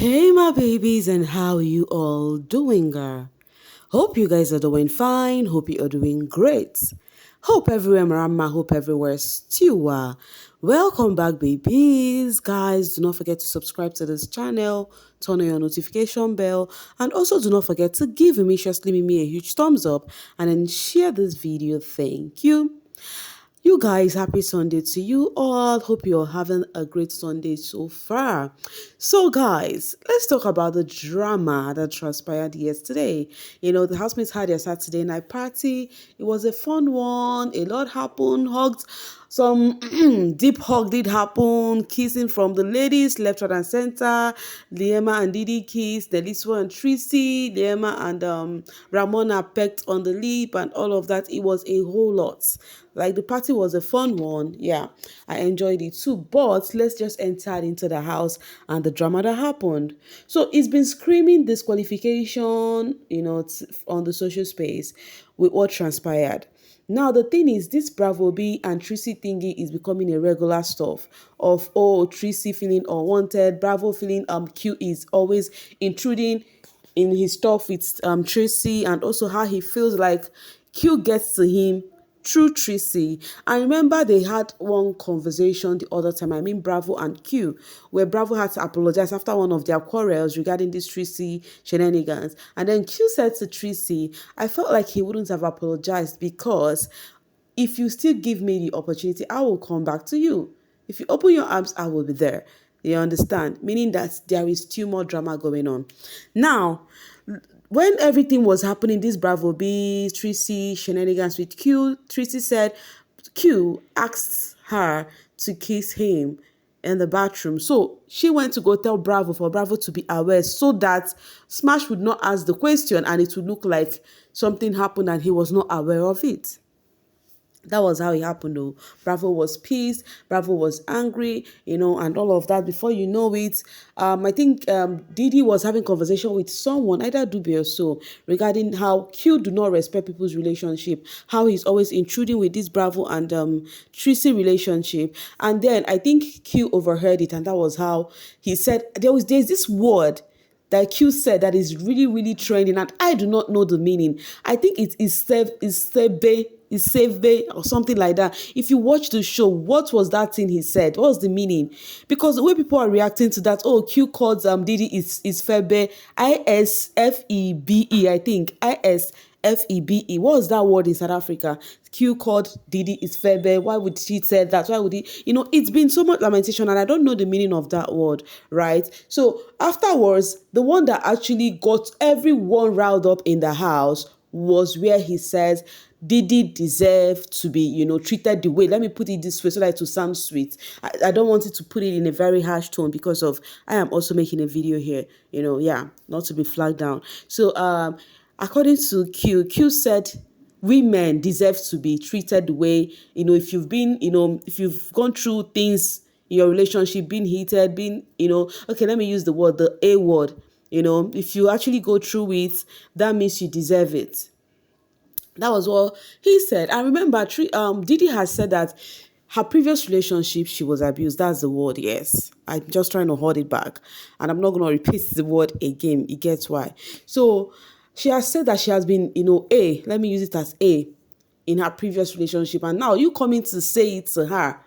Hey my babies, and how you all doing? Hope you guys are doing fine. Hope you are doing great. Hope everywhere marama, hope everywhere stew. Welcome back babies. Guys, do not forget to subscribe to this channel, turn on your notification bell, and also do not forget to give me a huge thumbs up and then share this video. Thank you. You guys, happy Sunday to you all. Hope you're having a great Sunday so far. So, guys, let's talk about the drama that transpired yesterday. The housemates had their Saturday night party. It was a fun one. A lot happened. Hugged. Some deep hug did happen. Kissing from the ladies, left, right, and center. Liema and Didi kissed. Neliswa and Trixie. Liema and Ramona pecked on the lip and all of that. It was a whole lot. Like, the party was a fun one. Yeah, I enjoyed it too. But let's just enter into the house and the drama that happened. So it's been screaming disqualification, on the social space with what transpired. Now, the thing is, this Bravo B and Trixie thingy is becoming a regular stuff of, Trixie feeling unwanted, Bravo feeling Q is always intruding in his stuff with Trixie, and also how he feels like Q gets to him through Trixie. I remember they had one conversation the other time, Bravo and Q, where Bravo had to apologize after one of their quarrels regarding this Trixie shenanigans. And then Q said to Trixie, I felt like he wouldn't have apologized because if you still give me the opportunity, I will come back to you. If you open your arms, I will be there. You understand? Meaning that there is still more drama going on. Now, when everything was happening, this Bravo B, Trixie, shenanigans with Q, Trixie said Q asked her to kiss him in the bathroom. So she went to go tell Bravo for Bravo to be aware so that Smash would not ask the question and it would look like something happened and he was not aware of it. That was how it happened though. Bravo was pissed, Bravo was angry, and all of that. Before you know it, I think Didi was having conversation with someone, either Dubi or so, regarding how Q do not respect people's relationship, how he's always intruding with this Bravo and Trixie relationship. And then I think Q overheard it, and that was how he said, there's this word that Q said that is really, really trending, and I do not know the meaning. I think it is save or something like that. If you watch the show, what was that thing he said? What was the meaning? Because the way people are reacting to that, Q called Didi is Febe, Isfebe, I think. Isfebe. What was that word in South Africa? Q called Didi is Febe. Why would she say that? Why would he? It's been so much lamentation and I don't know the meaning of that word, right? So afterwards, the one that actually got everyone riled up in the house was where he says Didi deserve to be, treated the way. Let me put it this way so that it will sound sweet. I don't want it to put it in a very harsh tone because of I am also making a video here, not to be flagged down. So according to Q said women deserve to be treated the way, if you've been, if you've gone through things in your relationship, being heated, okay, let me use the word, the A word, if you actually go through it, that means you deserve it. That was what he said. I remember Didi has said that her previous relationship, she was abused. That's the word, yes. I'm just trying to hold it back. And I'm not going to repeat the word again. It gets why. So she has said that she has been, A. Let me use it as A in her previous relationship. And now you coming to say it to her.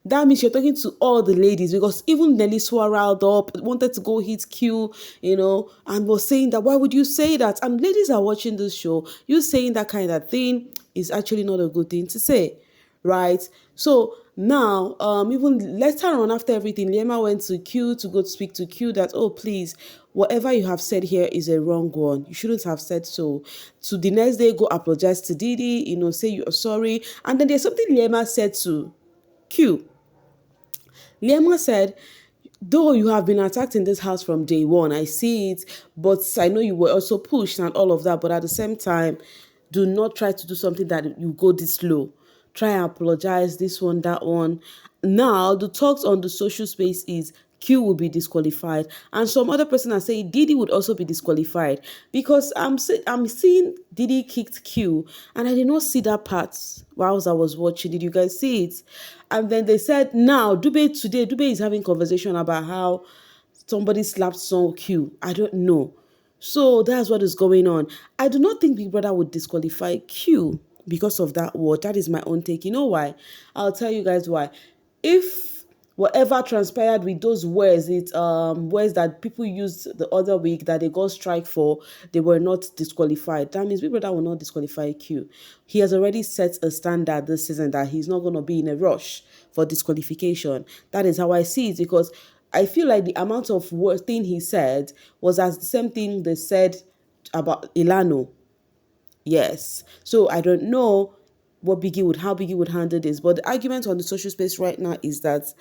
That means you're talking to all the ladies, because even Neliswa riled up, wanted to go hit Q, and was saying that, why would you say that? And ladies are watching this show. You saying that kind of thing is actually not a good thing to say, right? So now, even later on after everything, Liema went to Q to go speak to Q that, please, whatever you have said here is a wrong one. You shouldn't have said so. So the next day, go apologize to Didi, say you're sorry. And then there's something Liema said to Q. Liema said, though you have been attacked in this house from day one, I see it, but I know you were also pushed and all of that, but at the same time, do not try to do something that you go this low. Try and apologize, this one, that one. Now, the talks on the social space is Q will be disqualified, and some other person are saying Didi would also be disqualified, because I'm seeing Didi kicked Q, and I did not see that part whilst I was watching. Did you guys see it? And then they said now Dube is having conversation about how somebody slapped some Q. I don't know. So that's what is going on. I do not think Big Brother would disqualify Q because of that word. That is my own take. You know why? I'll tell you guys why. If whatever transpired with those words, words that people used the other week that they got strike for, they were not disqualified. That means Big Brother will not disqualify Q. He has already set a standard this season that he's not going to be in a rush for disqualification. That is how I see it, because I feel like the amount of thing he said was as the same thing they said about Ilano. Yes. So I don't know how Biggie would handle this. But the argument on the social space right now is that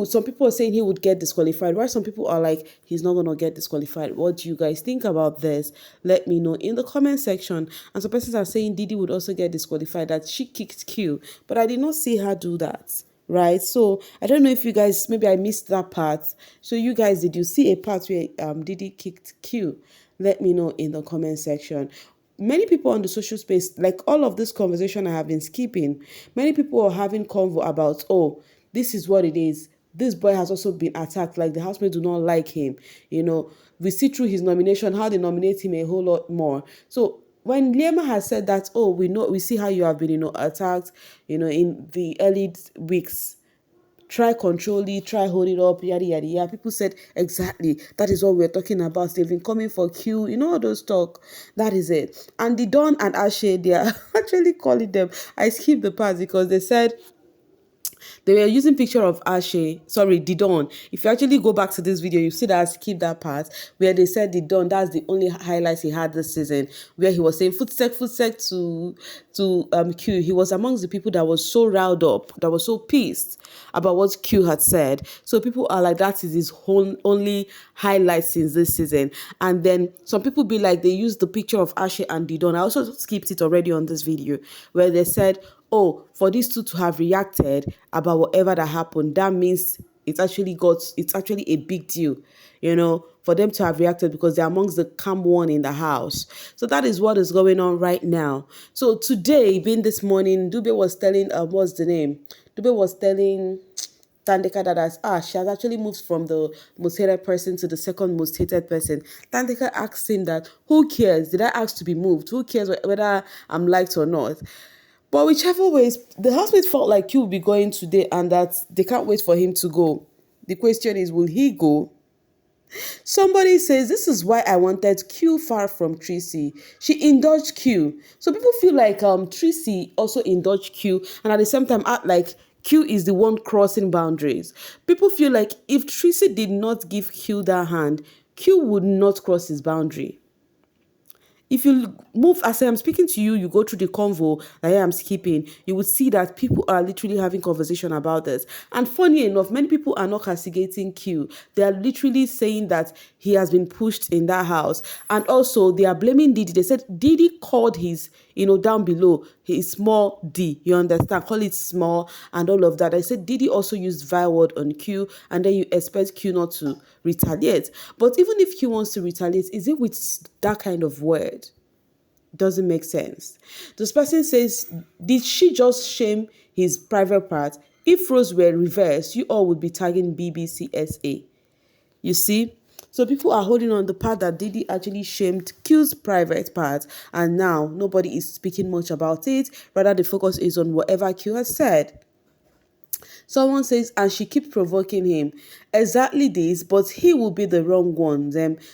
some people are saying he would get disqualified, while some people are like, he's not going to get disqualified. What do you guys think about this? Let me know in the comment section. And some persons are saying Didi would also get disqualified, that she kicked Q. But I did not see her do that. Right, so I don't know if you guys, maybe I missed that part. So you guys, did you see a part where Didi kicked Q? Let me know in the comment section. Many people on the social space, like all of this conversation I have been skipping, many people are having convo about, oh, this is what it is. This boy has also been attacked. Like, the housemates do not like him. You know, we see through his nomination how they nominate him a whole lot more. So when Liema has said that, oh, we see how you have been, attacked, in the early weeks, try control it, try hold it up, yada yada yada. People said, exactly, that is what we're talking about. They've been coming for Q, all those talk. That is it. And the Don and Ashe, they are actually calling them. I skipped the part because they said they were using picture of Didon. If you actually go back to this video, you see that I skipped that part where they said Didon, that's the only highlights he had this season, where he was saying footstep to Q. He was amongst the people that was so riled up, that was so pissed about what Q had said. So people are like, that is his whole only highlight since this season. And then some people be like, they used the picture of Ashe and Didon. I also skipped it already on this video, where they said, oh, for these two to have reacted about whatever that happened, that means it's actually a big deal, for them to have reacted, because they're amongst the calm one in the house. So that is what is going on right now. So today, being this morning, Dube was telling, what's the name? Dube was telling Tandeka that she has actually moved from the most hated person to the second most hated person. Tandeka asked him that, who cares? Did I ask to be moved? Who cares whether I'm liked or not? But whichever ways, the housemates felt like he will be going today and that they can't wait for him to go. The question is, will he go? Somebody says, this is why I wanted Q far from Trixie. She indulged Q. So people feel like Trixie also indulged Q, and at the same time act like Q is the one crossing boundaries. People feel like if Trixie did not give Q that hand, Q would not cross his boundary. If you move, as I'm speaking to you, you go through the convo that I am skipping, you would see that people are literally having conversation about this. And funny enough, many people are not castigating Q. They are literally saying that he has been pushed in that house. And also, they are blaming Didi. They said Didi called his, down below, his small D. You understand? Call it small and all of that. I said Didi also used vile word on Q, and then you expect Q not to retaliate. But even if Q wants to retaliate, is it with that kind of word? Doesn't make sense. This person says, did she just shame his private part? If roles were reversed, you all would be tagging BBCSA. You see? So people are holding on the part that Didi actually shamed Q's private part, and now nobody is speaking much about it. Rather, the focus is on whatever Q has said. Someone says, and she keeps provoking him. Exactly this, but he will be the wrong one.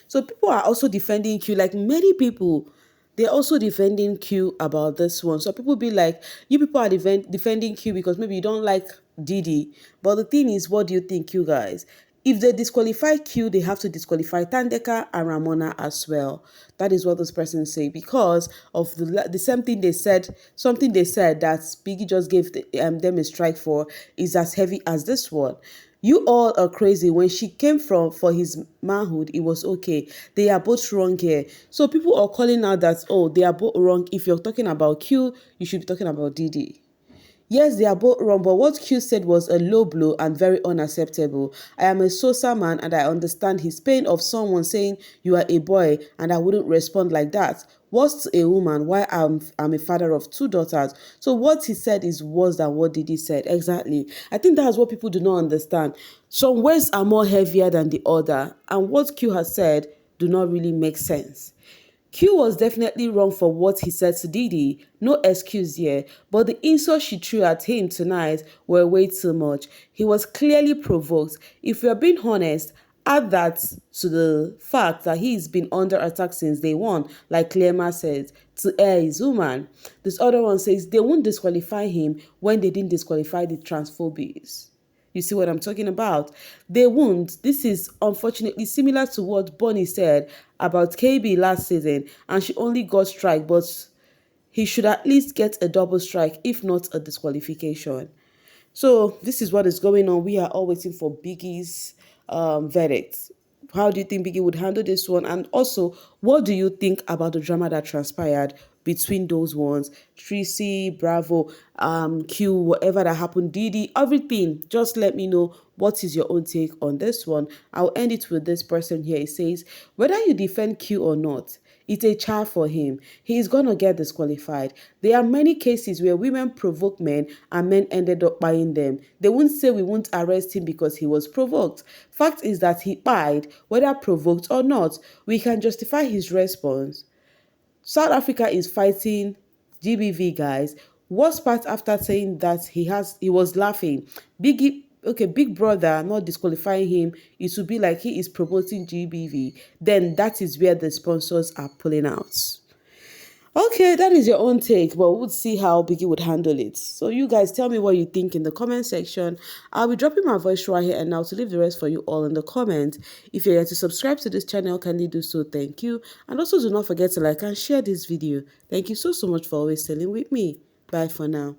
So people are also defending Q, like many people. They're also defending Q about this one. So people be like, you people are defending Q because maybe you don't like Didi. But the thing is, what do you think, you guys? If they disqualify Q, they have to disqualify Tandeka and Ramona as well. That is what those persons say, because of the same thing they said, something they said that Biggie just gave them a strike for is as heavy as this one. You all are crazy. When she came for his manhood, it was okay. They are both wrong here. So people are calling out that, oh, they are both wrong. If you're talking about Q, you should be talking about Didi. Yes, they are both wrong, but what Q said was a low blow and very unacceptable. I am a Sosa man and I understand his pain of someone saying you are a boy, and I wouldn't respond like that. What's a woman? Why I'm a father of 2 daughters. So what he said is worse than what Didi said. Exactly. I think that's what people do not understand. Some words are more heavier than the other, and what Q has said do not really make sense. Q was definitely wrong for what he said to Didi, no excuse here, but the insults she threw at him tonight were way too much. He was clearly provoked. If we are being honest, add that to the fact that he's been under attack since day one, like Clema said, to air his woman. This other one says they won't disqualify him when they didn't disqualify the transphobies. You see what I'm talking about? They won't. This is unfortunately similar to what Bonnie said about KB last season, and she only got strike, but he should at least get a double strike, if not a disqualification. So this is what is going on. We are all waiting for Biggie's verdict. How do you think Biggie would handle this one? And also, what do you think about the drama that transpired between those ones? Trixie, Bravo, Q, whatever that happened, Didi, everything. Just let me know what is your own take on this one. I'll end it with this person here. It says, whether you defend Q or not, it's a char for him. He is going to get disqualified. There are many cases where women provoke men and men ended up buying them. They won't say we won't arrest him because he was provoked. Fact is that he lied, whether provoked or not. We can justify his response. South Africa is fighting GBV, guys. Worst part after saying that he was laughing. Big brother not disqualifying him, it would be like he is promoting GBV. Then that is where the sponsors are pulling out. Okay, that is your own take, but we'll see how Biggie would handle it. So you guys tell me what you think in the comment section. I'll be dropping my voice right here and now to leave the rest for you all in the comment. If you're yet to subscribe to this channel, kindly do so. Thank you. And also do not forget to like and share this video. Thank you so much for always staying with me. Bye for now.